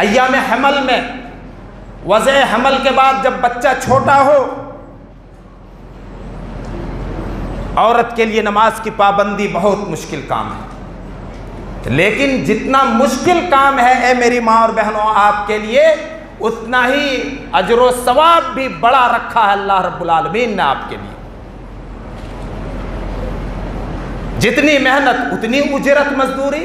अय्याम हमल में, वज़े हमल के बाद जब बच्चा छोटा हो, औरत के लिए नमाज की पाबंदी बहुत मुश्किल काम है। लेकिन जितना मुश्किल काम है ए मेरी माँ और बहनों आपके लिए, उतना ही अजर व सवाब भी बड़ा रखा है अल्लाह रब्बुल आलमीन ने आपके लिए। जितनी मेहनत उतनी उजरत मजदूरी।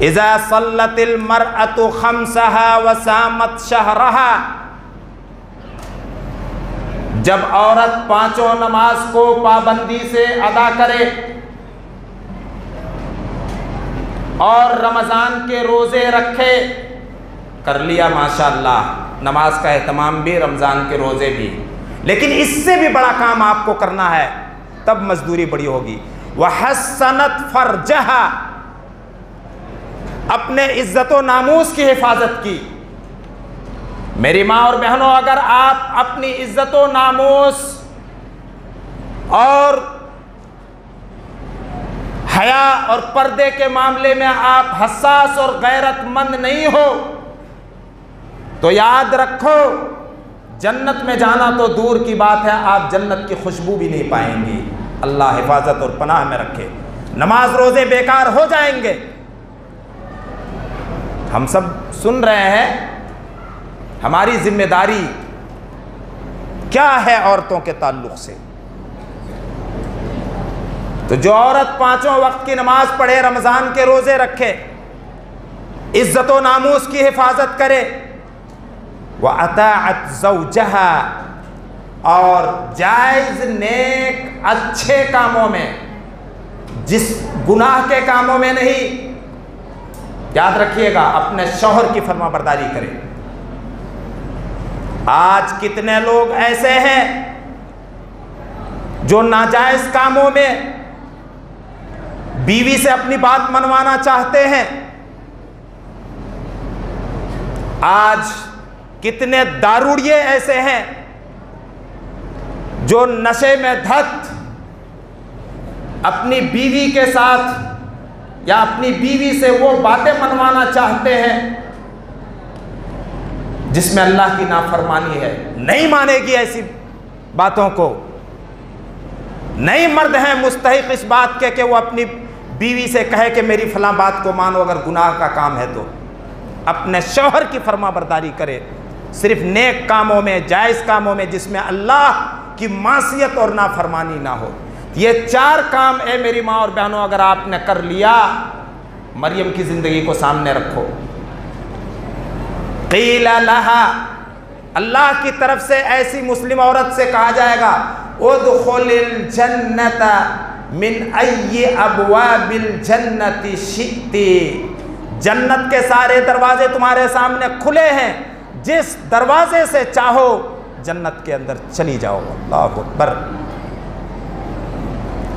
इज़ा सल्लतिल मरअतु खम्सहा व सामत शहरहा, जब औरत पांचों नमाज को पाबंदी से अदा करे और रमजान के रोजे रखे, कर लिया माशाअल्लाह, नमाज का एहतमाम भी, रमजान के रोजे भी, लेकिन इससे भी बड़ा काम आपको करना है, तब मजदूरी बड़ी होगी। वहस्सनत फरजहा, अपने इज्जत व नामूस की हिफाजत की। मेरी माँ और बहनों, अगर आप अपनी इज्जत व नामूस और हया और पर्दे के मामले में आप हसास और गैरतमंद नहीं हो, तो याद रखो जन्नत में जाना तो दूर की बात है, आप जन्नत की खुशबू भी नहीं पाएंगे। अल्लाह हिफाजत और पनाह में रखे। नमाज रोजे बेकार हो जाएंगे। हम सब सुन रहे हैं, हमारी जिम्मेदारी क्या है औरतों के ताल्लुक से। तो जो औरत पांचों वक्त की नमाज पढ़े, रमजान के रोजे रखे, इज्जत व नामूस की हिफाजत करे, वह अताअत ज़ौजहा, और जायज नेक अच्छे कामों में, जिस गुनाह के कामों में नहीं, याद रखिएगा, अपने शौहर की फरमाबरदारी करे। आज कितने लोग ऐसे हैं जो नाजायज कामों में बीवी से अपनी बात मनवाना चाहते हैं। आज कितने दारूड़िए ऐसे हैं जो नशे में धत अपनी बीवी के साथ या अपनी बीवी से वो बातें मनवाना चाहते हैं जिसमें अल्लाह की नाफरमानी है। नहीं मानेगी ऐसी बातों को। नहीं मर्द हैं मुस्तहिक इस बात के कि वो अपनी बीवी से कहे कि मेरी फलां बात को मानो, अगर गुनाह का काम है तो अपने शौहर की फरमाबरदारी करे, सिर्फ नेक कामों में, जायज़ कामों में, जिसमें अल्लाह की मासियत और नाफरमानी ना हो। ये चार काम ए मेरी माँ और बहनों अगर आपने कर लिया, मरियम की ज़िंदगी को सामने रखो। क़ीला लहा, अल्लाह की तरफ से ऐसी मुस्लिम औरत से कहा जाएगा, उदखुलिल जन्नता मिन अय्यि अबवाबिल जन्नति शि'ति, जन्नत के सारे दरवाजे तुम्हारे सामने खुले हैं, जिस दरवाजे से चाहो जन्नत के अंदर चली जाओ। अल्लाहु अकबर।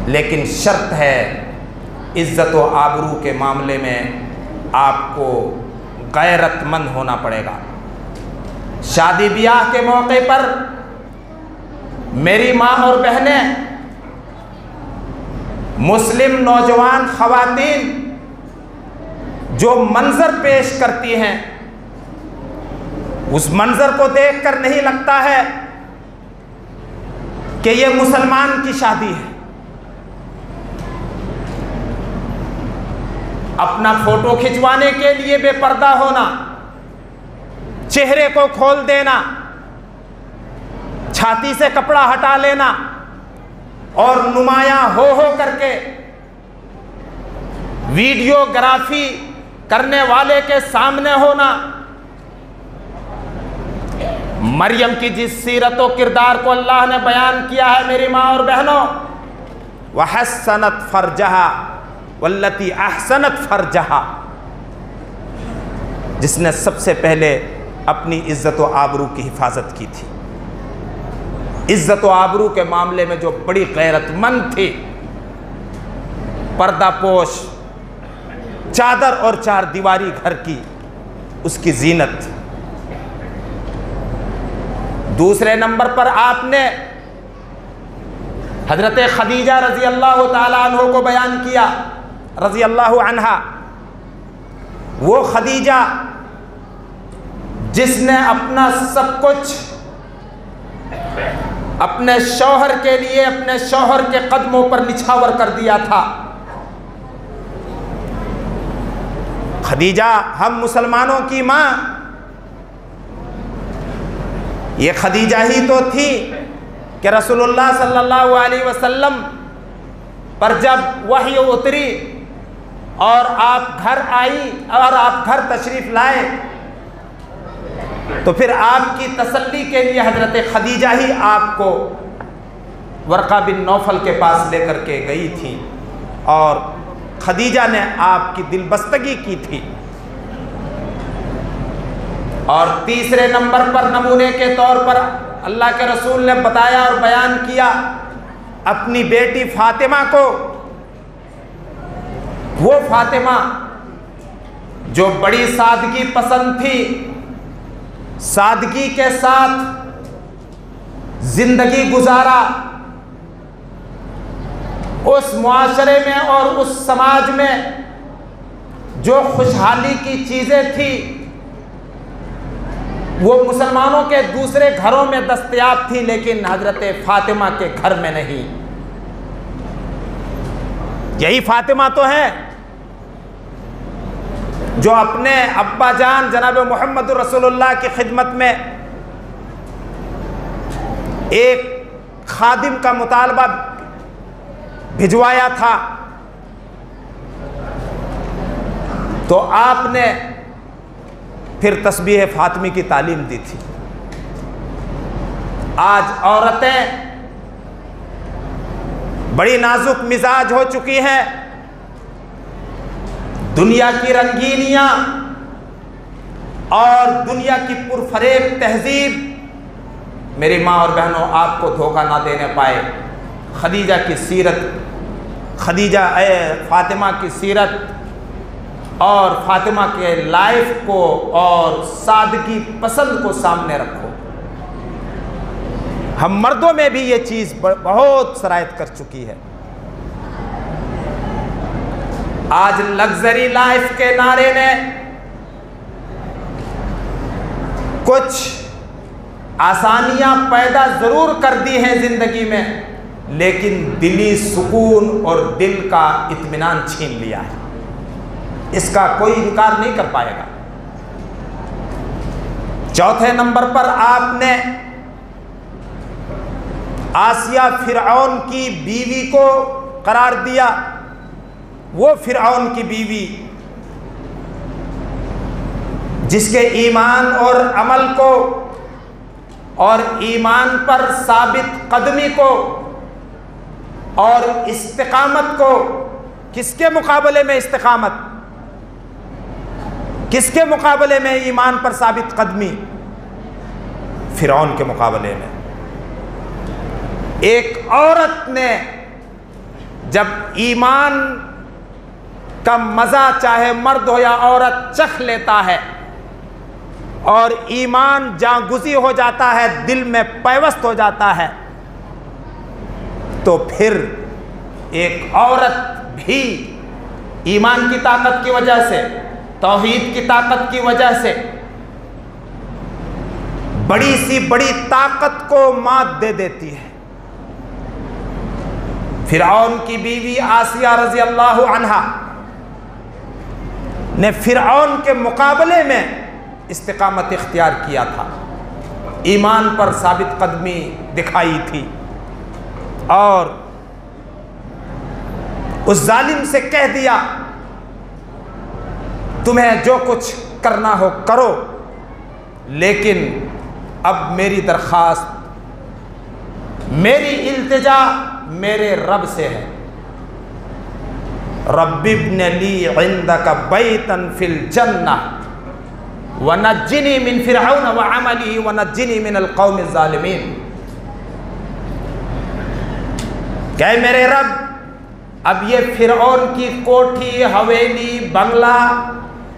लेकिन शर्त है, इज्जत व आबरू के मामले में आपको गैरतमंद होना पड़ेगा। शादी ब्याह के मौके पर मेरी माँ और बहनें, मुस्लिम नौजवान खवातीन जो मंजर पेश करती हैं, उस मंजर को देखकर नहीं लगता है कि ये मुसलमान की शादी है। अपना फोटो खिंचवाने के लिए बेपर्दा होना, चेहरे को खोल देना, छाती से कपड़ा हटा लेना और नुमायां हो करके वीडियोग्राफी करने वाले के सामने होना। मरियम की जिस सीरत व किरदार को अल्लाह ने बयान किया है मेरी माँ और बहनों, वहस्सनत फरजहा वल्लती अहसनत फरजहा, जिसने सबसे पहले अपनी इज्जत व आबरू की हिफाजत की थी। इज्जत व आबरू के मामले में जो बड़ी गैरतमंद थी, पर्दापोश, चादर और चार दीवारी घर की उसकी जीनत। दूसरे नंबर पर आपने हजरत खदीजा रजी अल्लाह ताला अन्हा को बयान किया, रजी अल्लाह अन्हा, वो खदीजा जिसने अपना सब कुछ अपने शौहर के लिए, अपने शौहर के कदमों पर निछावर कर दिया था। खदीजा हम मुसलमानों की माँ, ये खदीजा ही तो थी कि रसूलुल्लाह सल्लल्लाहु अलैहि वसल्लम पर जब वही उतरी और आप घर आई और आप घर तशरीफ लाए, तो फिर आपकी तसल्ली के लिए हजरत खदीजा ही आपको वर्का बिन नौफल के पास लेकर के गई थी और खदीजा ने आपकी दिलबस्तगी की थी। और तीसरे नंबर पर नमूने के तौर पर अल्लाह के रसूल ने बताया और बयान किया अपनी बेटी फातिमा को। वो फातिमा जो बड़ी सादगी पसंद थी, सादगी के साथ जिंदगी गुजारा, उस मुआशरे में और उस समाज में जो खुशहाली की चीजें थी वो मुसलमानों के दूसरे घरों में दस्तयाब थी, लेकिन हजरत फातिमा के घर में नहीं। यही फातिमा तो है जो अपने अब्बा जान जनाब मोहम्मद रसूलुल्लाह की खिदमत में एक खादिम का मुतालबा भिजवाया था, तो आपने फिर तस्बीह फातिमी की तालीम दी थी। आज औरतें बड़ी नाजुक मिजाज हो चुकी हैं, दुनिया की रंगीनियां और दुनिया की पुरफरेब तहजीब मेरी माँ और बहनों आपको धोखा ना देने पाए। खदीजा की सीरत, खदीजा फातिमा की सीरत और फातिमा के लाइफ को और सादगी पसंद को सामने रखो। हम मर्दों में भी ये चीज़ बहुत सरायत कर चुकी है। आज लग्जरी लाइफ के नारे ने कुछ आसानियां पैदा ज़रूर कर दी हैं ज़िंदगी में, लेकिन दिली सुकून और दिल का इत्मीनान छीन लिया है। इसका कोई इनकार नहीं कर पाएगा। चौथे नंबर पर आपने आसिया फिरऔन की बीवी को करार दिया। वो फिरऔन की बीवी जिसके ईमान और अमल को और ईमान पर साबित कदमी को और इस्तिकामत को, किसके मुकाबले में इस्तिकामत, किसके मुकाबले में ईमान पर साबित कदमी? फिरौन के मुकाबले में। एक औरत ने जब ईमान का मजा चाहे मर्द हो या औरत चख लेता है और ईमान जागुज़ी हो जाता है, दिल में पैवस्त हो जाता है, तो फिर एक औरत भी ईमान की ताकत की वजह से, तौहीद की ताकत की वजह से बड़ी सी बड़ी ताकत को मात दे देती है। फिरऔन की बीवी आसिया रज़ी अल्लाहु अन्हा ने फिरऔन के मुकाबले में इस्तिकामत इख्तियार किया था, ईमान पर साबित कदमी दिखाई थी और उस जालिम से कह दिया तुम्हें जो कुछ करना हो करो, लेकिन अब मेरी दरख्वास्त, मेरी इल्तिजा मेरे रब से है। रब्बिब्न ली इंदका बैतन फिल जन्नह व नज्जिनी मिन फिरऔन व अमली व नज्जिनी मिनल कौमिज़ ज़ालिमीन। क्या मेरे रब, अब ये फिरऔन की कोठी, हवेली, बंगला,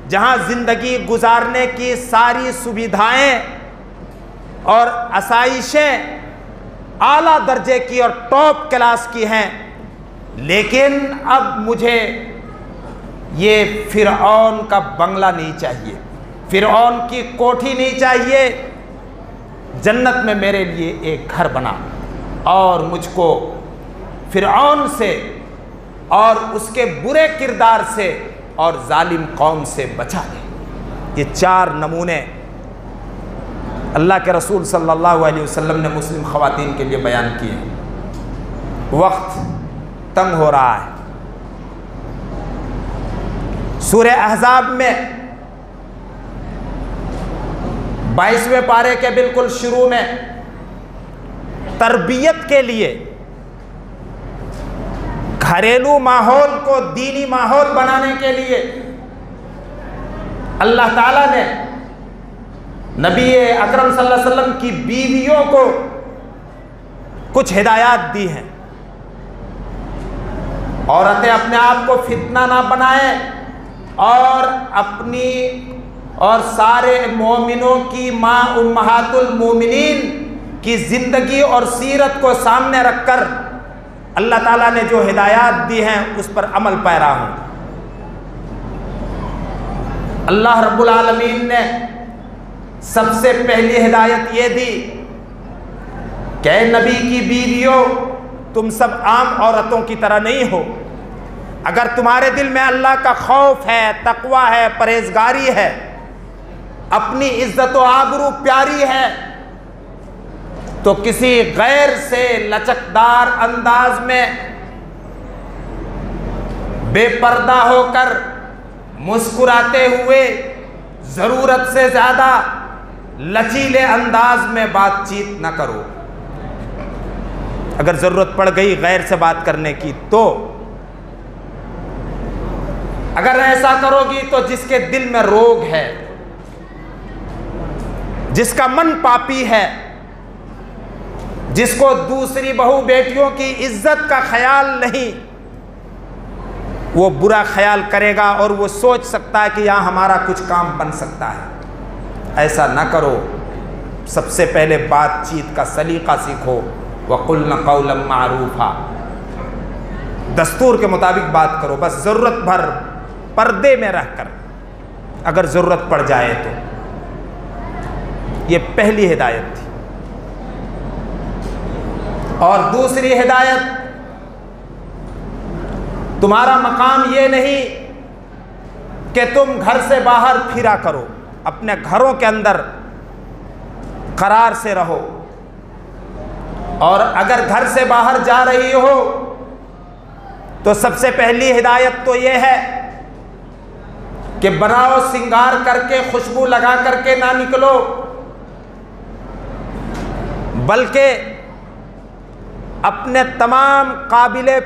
जहाँ ज़िंदगी गुजारने की सारी सुविधाएं और आसाइशें आला दर्जे की और टॉप क्लास की हैं, लेकिन अब मुझे ये फिरऔन का बंगला नहीं चाहिए, फिरऔन की कोठी नहीं चाहिए। जन्नत में मेरे लिए एक घर बना और मुझको फिरऔन से और उसके बुरे किरदार से और जालिम कौम से बचा ले। ये 4 नमूने अल्लाह के रसूल सल्लल्लाहु अलैहि वसल्लम ने मुस्लिम ख़वातीन के लिए बयान किए हैं। वक्त तंग हो रहा है। सूरह अहज़ाब में 22वें पारे के बिल्कुल शुरू में तरबियत के लिए, घरेलू माहौल को दीनी माहौल बनाने के लिए अल्लाह ताला ने नबी अकरम सल्लल्लाहु अलैहि वसल्लम की बीवियों को कुछ हिदायत दी हैं। औरतें अपने आप को फितना ना बनाएं और अपनी और सारे मोमिनों की माँ उम्महातुल मोमिनीन की ज़िंदगी और सीरत को सामने रखकर अल्लाह ताला ने जो हिदायत दी हैं उस पर अमल पैरा हूँ। अल्लाह रब्बुल आलमीन ने सबसे पहली हिदायत ये दी कि नबी की बीवियों, तुम सब आम औरतों की तरह नहीं हो। अगर तुम्हारे दिल में अल्लाह का खौफ है, तकवा है, परहेजगारी है, अपनी इज्जत व आबरू प्यारी है, तो किसी गैर से लचकदार अंदाज में बेपर्दा होकर मुस्कुराते हुए ज़रूरत से ज़्यादा लचीले अंदाज में बातचीत न करो। अगर ज़रूरत पड़ गई गैर से बात करने की तो अगर ऐसा करोगी तो जिसके दिल में रोग है, जिसका मन पापी है, जिसको दूसरी बहू बेटियों की इज्जत का ख्याल नहीं, वो बुरा ख्याल करेगा और वो सोच सकता है कि यहाँ हमारा कुछ काम बन सकता है। ऐसा ना करो। सबसे पहले बातचीत का सलीका सीखो। वक़ुल्ना क़ौलन मारूफ़ा, दस्तूर के मुताबिक बात करो, बस ज़रूरत भर पर्दे में रहकर, अगर ज़रूरत पड़ जाए तो। ये पहली हिदायत थी। और दूसरी हिदायत, तुम्हारा मकाम ये नहीं कि तुम घर से बाहर फिरा करो, अपने घरों के अंदर करार से रहो। और अगर घर से बाहर जा रही हो तो सबसे पहली हिदायत तो ये है कि बनाओ सिंगार करके, खुशबू लगा करके ना निकलो, बल्कि अपने तमाम काबिले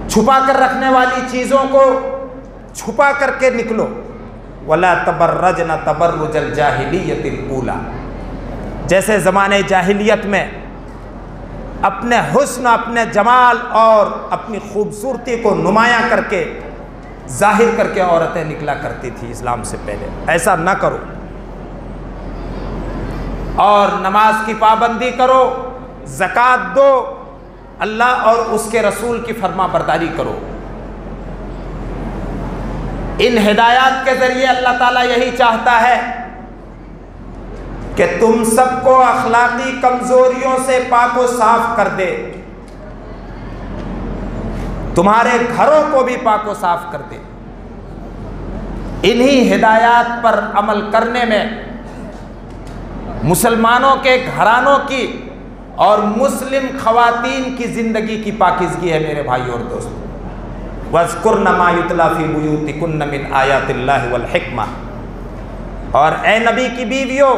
छुपा कर रखने वाली चीज़ों को छुपा करके निकलो। वला तबर्रजना तबर्रुजल जाहिलियतिल ऊला, जैसे ज़माने जाहिलियत में अपने हुस्न, अपने जमाल और अपनी खूबसूरती को नुमायां करके, जाहिर करके औरतें निकला करती थी इस्लाम से पहले। ऐसा ना करो। और नमाज की पाबंदी करो, ज़कात दो, अल्लाह और उसके रसूल की फरमा बरदारी करो। इन हिदायत के ज़रिए अल्लाह ताला यही चाहता है कि तुम सबको अखलाकी कमज़ोरियों से पाको साफ कर दे, तुम्हारे घरों को भी पाको साफ कर दे। इन्हीं हिदायत पर अमल करने में मुसलमानों के घरानों की और मुस्लिम ख़वातीन की ज़िंदगी की पाकिज़गी है मेरे भाई और दोस्तों। वज़्कुरन मा युतला फ़ी बुयूतिकुन्न मिन आयातिल्लाहि वल हिक्मा। और ए नबी की बीवियों,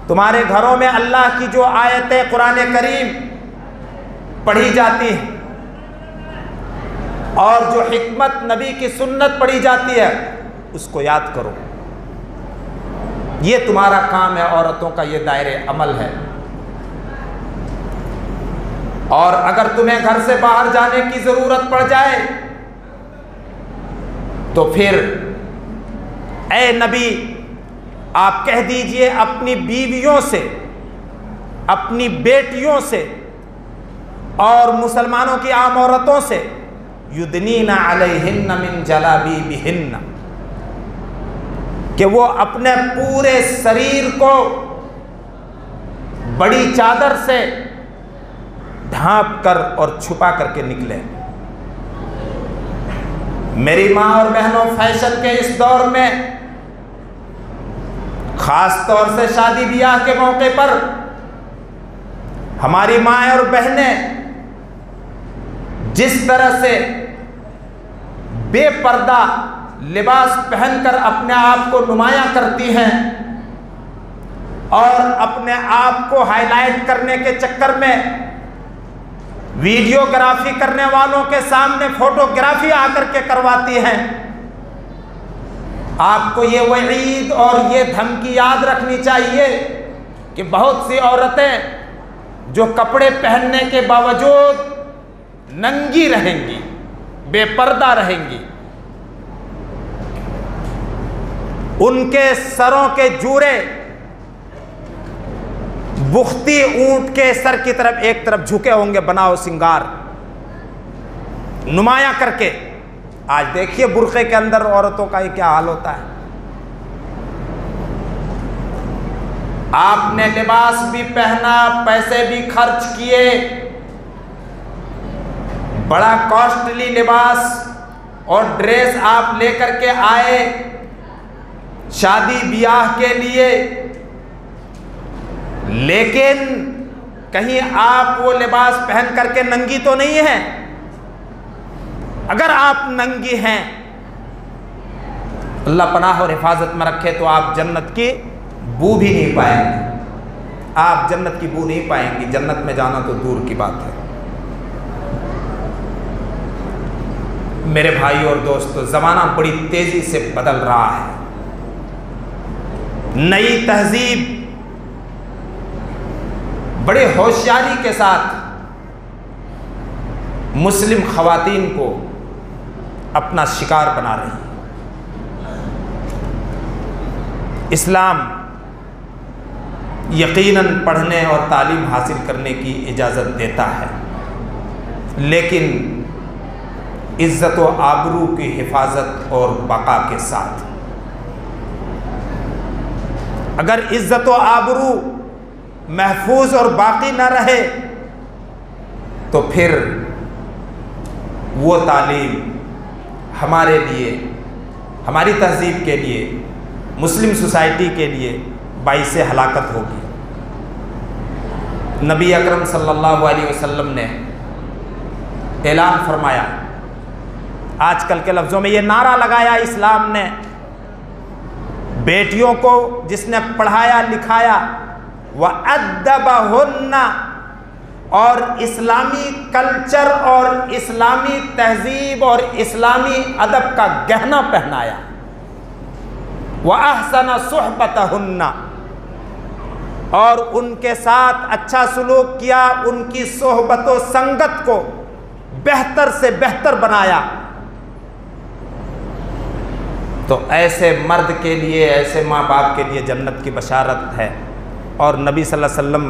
तुम्हारे घरों में अल्लाह की जो आयतें कुरान करीम पढ़ी जाती हैं और जो हिकमत नबी की सुन्नत पढ़ी जाती है, उसको याद करो। ये तुम्हारा काम है, औरतों का ये दायरे अमल है। और अगर तुम्हें घर से बाहर जाने की ज़रूरत पड़ जाए तो फिर ए नबी, आप कह दीजिए अपनी बीवियों से, अपनी बेटियों से और मुसलमानों की आम औरतों से, युदनीना अलैहिन्ना मिन जलाबीबिहिन्ना, कि वो अपने पूरे शरीर को बड़ी चादर से ढांप कर और छुपा करके निकले। मेरी माँ और बहनों, फैशन के इस दौर में, खास तौर से शादी ब्याह के मौके पर, हमारी माँ और बहनें जिस तरह से बेपर्दा लिबास पहनकर अपने आप को नुमायां करती हैं और अपने आप को हाईलाइट करने के चक्कर में वीडियोग्राफी करने वालों के सामने फोटोग्राफी आकर के करवाती हैं, आपको ये वईद और ये धमकी याद रखनी चाहिए कि बहुत सी औरतें जो कपड़े पहनने के बावजूद नंगी रहेंगी, बेपर्दा रहेंगी, उनके सरों के जूरे बुख्ती ऊंट के सर की तरफ एक तरफ झुके होंगे, बनाओ सिंगार नुमाया करके। आज देखिए बुर्के के अंदर औरतों का ये क्या हाल होता है। आपने लिबास भी पहना, पैसे भी खर्च किए, बड़ा कॉस्टली लिबास और ड्रेस आप लेकर के आए शादी ब्याह के लिए, लेकिन कहीं आप वो लिबास पहन करके नंगी तो नहीं हैं। अगर आप नंगी हैं, अल्लाह पनाह और हिफाजत में रखे, तो आप जन्नत की बू भी नहीं पाएंगे। आप जन्नत की बू नहीं पाएंगी, जन्नत में जाना तो दूर की बात है। मेरे भाई और दोस्तों, ज़माना बड़ी तेज़ी से बदल रहा है। नई तहजीब बड़े होशियारी के साथ मुस्लिम ख़वातीन को अपना शिकार बना रही है। इस्लाम यकीनन पढ़ने और तालीम हासिल करने की इजाज़त देता है, लेकिन इज़्ज़त व आबरू की हिफाजत और बका के साथ। अगर इज़्ज़त व आबरू महफूज और बाकी न रहे तो फिर वो तालीम हमारे लिए, हमारी तहजीब के लिए, मुस्लिम सोसाइटी के लिए बाइस हलाकत होगी। नबी अकरम सल्लल्लाहु अलैहि वसल्लम ने ऐलान फरमाया, आजकल के लफ्ज़ों में ये नारा लगाया इस्लाम ने, बेटियों को जिसने पढ़ाया लिखाया, व अद्दबहुन्ना, और इस्लामी कल्चर और इस्लामी तहजीब और इस्लामी अदब का गहना पहनाया, व अहसन सुहबतहुन्ना, और उनके साथ अच्छा सलूक किया, उनकी सोहबत व संगत को बेहतर से बेहतर बनाया। तो ऐसे मर्द के लिए, ऐसे माँ बाप के लिए जन्नत की बशारत है और नबी सल्लल्लाहु अलैहि वसल्लम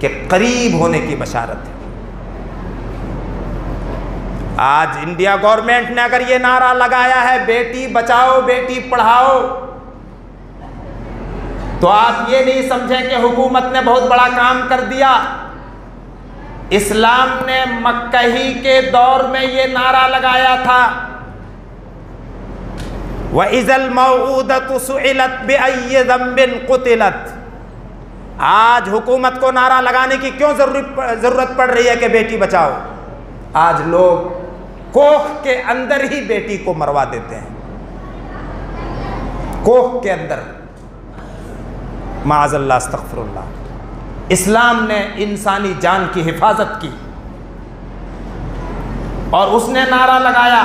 के करीब होने की बशारत है। आज इंडिया गवर्नमेंट ने अगर ये नारा लगाया है बेटी बचाओ बेटी पढ़ाओ, तो आप ये नहीं समझें कि हुकूमत ने बहुत बड़ा काम कर दिया। इस्लाम ने मक्का ही के दौर में ये नारा लगाया था, व इज़ल मौऊदतु सुइलत बिअय्यि ज़ंबिन क़ुतिलत। आज हुकूमत को नारा लगाने की क्यों ज़रूरत पड़ रही है कि बेटी बचाओ? आज लोग कोख के अंदर ही बेटी को मरवा देते हैं, कोख के अंदर। माअज़ल्लाह अस्तग़फ़िरुल्लाह। इस्लाम ने इंसानी जान की हिफाजत की और उसने नारा लगाया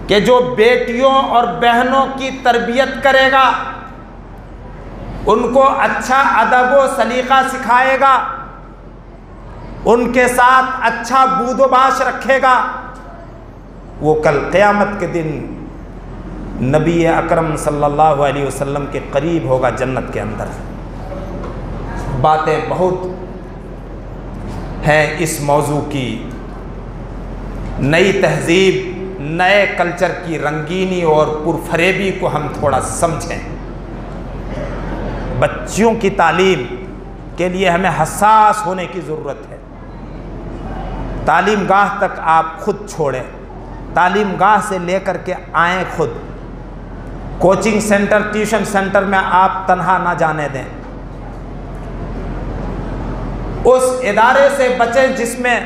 कि जो बेटियों और बहनों की तरबियत करेगा, उनको अच्छा अदब व सलीका सिखाएगा, उनके साथ अच्छा बूदोबाश रखेगा, वो कल क़यामत के दिन नबी अकरम सल्लल्लाहु अलैहि वसल्लम के करीब होगा जन्नत के अंदर। बातें बहुत हैं इस मौजू की, नई तहजीब, नए कल्चर की रंगीनी और पुरफरेबी को हम थोड़ा समझें। बच्चियों की तालीम के लिए हमें हसास होने की ज़रूरत है। तालीम गाह तक आप खुद छोड़ें, तालीम गाह से लेकर के आएँ खुद। कोचिंग सेंटर, ट्यूशन सेंटर में आप तन्हा ना जाने दें। उस इदारे से बचें जिसमें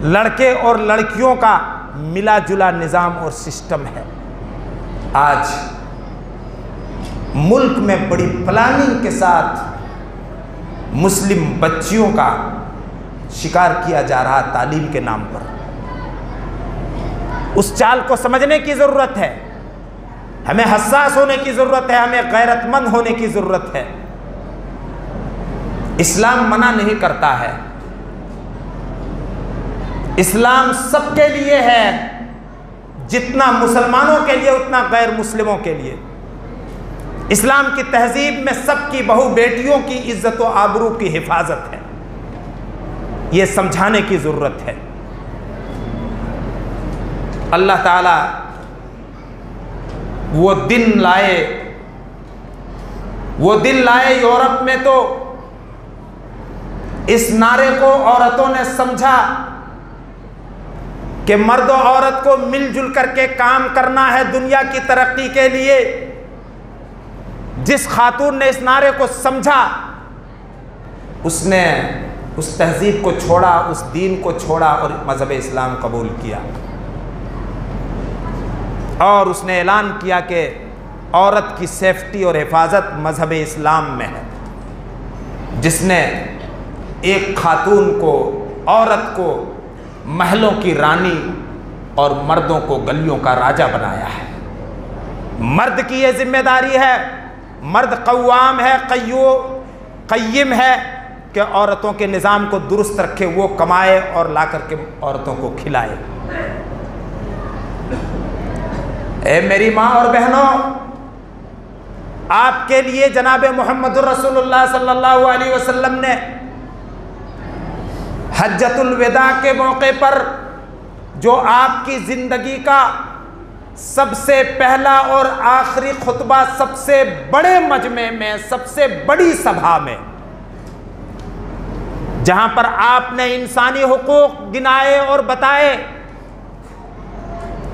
लड़के और लड़कियों का मिला जुला निज़ाम और सिस्टम है। आज मुल्क में बड़ी प्लानिंग के साथ मुस्लिम बच्चियों का शिकार किया जा रहा तालीम के नाम पर। उस चाल को समझने की ज़रूरत है, हमें हसास होने की ज़रूरत है, हमें गैरतमंद होने की ज़रूरत है। इस्लाम मना नहीं करता है, इस्लाम सबके लिए है, जितना मुसलमानों के लिए उतना गैर मुस्लिमों के लिए। इस्लाम की तहजीब में सबकी बहू बेटियों की इज्जत व आबरू की हिफाजत है, ये समझाने की ज़रूरत है। अल्लाह ताला वो दिन लाए यूरोप में, तो इस नारे को औरतों ने समझा कि मर्द और औरत को मिलजुल करके काम करना है दुनिया की तरक्की के लिए। जिस खातून ने इस नारे को समझा, उसने उस तहजीब को छोड़ा, उस दीन को छोड़ा और मज़हब इस्लाम कबूल किया। और उसने ऐलान किया कि औरत की सेफ्टी और हिफाजत मज़हब इस्लाम में है। जिसने एक खातून को, औरत को महलों की रानी और मर्दों को गलियों का राजा बनाया है। मर्द की ये जिम्मेदारी है, मर्द कव्वाम है, क़य्यिम है कि औरतों के निज़ाम को दुरुस्त रखे, वो कमाए और ला करके औरतों को खिलाए। ए मेरी माँ और बहनों, आपके लिए जनाब मुहम्मदुर रसूलुल्लाह सल्लल्लाहु अलैहि वसल्लम ने हज्जतुल विदा के मौके पर जो आपकी ज़िंदगी का सबसे पहला और आखिरी खुतबा, सबसे बड़े मजमे में, सबसे बड़ी सभा में, जहां पर आपने इंसानी हुकूक गिनाए और बताए,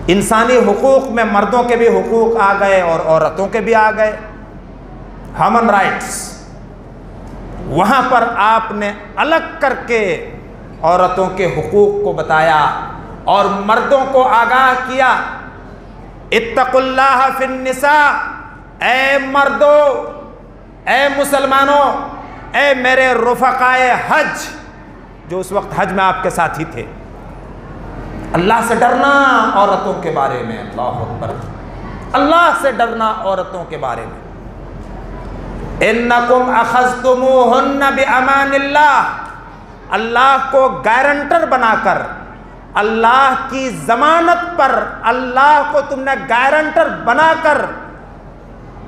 इंसानी हुकूक में मर्दों के भी हुकूक आ गए और औरतों के भी आ गए, ह्यूमन राइट्स। वहाँ पर आपने अलग करके औरतों के हुकूक को बताया और मर्दों को आगाह किया, इत्तकुल्लाह फिन्निसा, ए मर्दों, ए मुसलमानों, ए मेरे रुफ़क़ाए हज, जो उस वक्त हज में आपके साथी थे, अल्लाह से डरना औरतों के बारे में। अल्लाह अकबर, अल्लाह से डरना औरतों के बारे में। इन्नकुम अखज़्तुमूहुन्न बिअमानिल्लाह, अल्लाह को गारंटर बनाकर, अल्लाह की ज़मानत पर अल्लाह को तुमने गारंटर बनाकर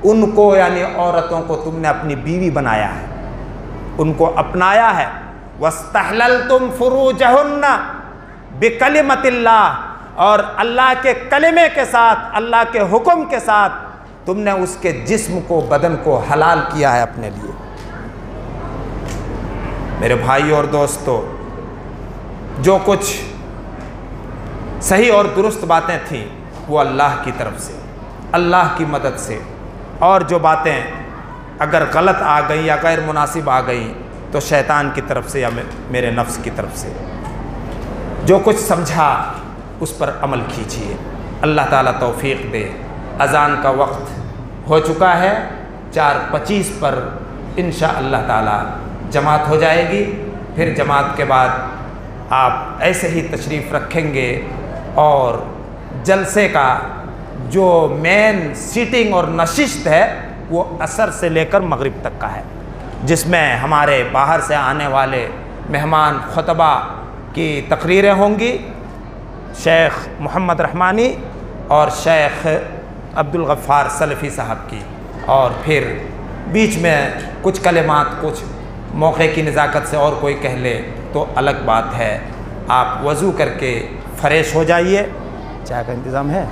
उनको, यानी औरतों को तुमने अपनी बीवी बनाया है, उनको अपनाया है। वस्तहलल्तुम फुरूजहुन्ना बिकलिमतिल्लाह, और अल्लाह के कलिमे के साथ, अल्लाह के हुक्म के साथ तुमने उसके जिस्म को, बदन को हलाल किया है अपने लिए। मेरे भाई और दोस्तों, जो कुछ सही और दुरुस्त बातें थीं वो अल्लाह की तरफ से, अल्लाह की मदद से, और जो बातें अगर गलत आ गई या गैर मुनासिब आ गई तो शैतान की तरफ से या मेरे नफ्स की तरफ से। जो कुछ समझा उस पर अमल कीजिए। अल्लाह ताला तौफीक दे। अज़ान का वक्त हो चुका है, 4:25 पर इंशाअल्लाह ताला जमात हो जाएगी। फिर जमात के बाद आप ऐसे ही तशरीफ़ रखेंगे और जलसे का जो मेन सीटिंग और नशिस्त है वो असर से लेकर मगरिब तक का है, जिसमें हमारे बाहर से आने वाले मेहमान खुतबा की तकरीरें होंगी, शेख मोहम्मद रहमानी और शेख अब्दुल गफ़ार सलफ़ी साहब की, और फिर बीच में कुछ कलिमात, कुछ मौके की नज़ाकत से और कोई कह ले तो अलग बात है। आप वज़ू करके फ्रेश हो जाइए। चाय का इंतज़ाम है?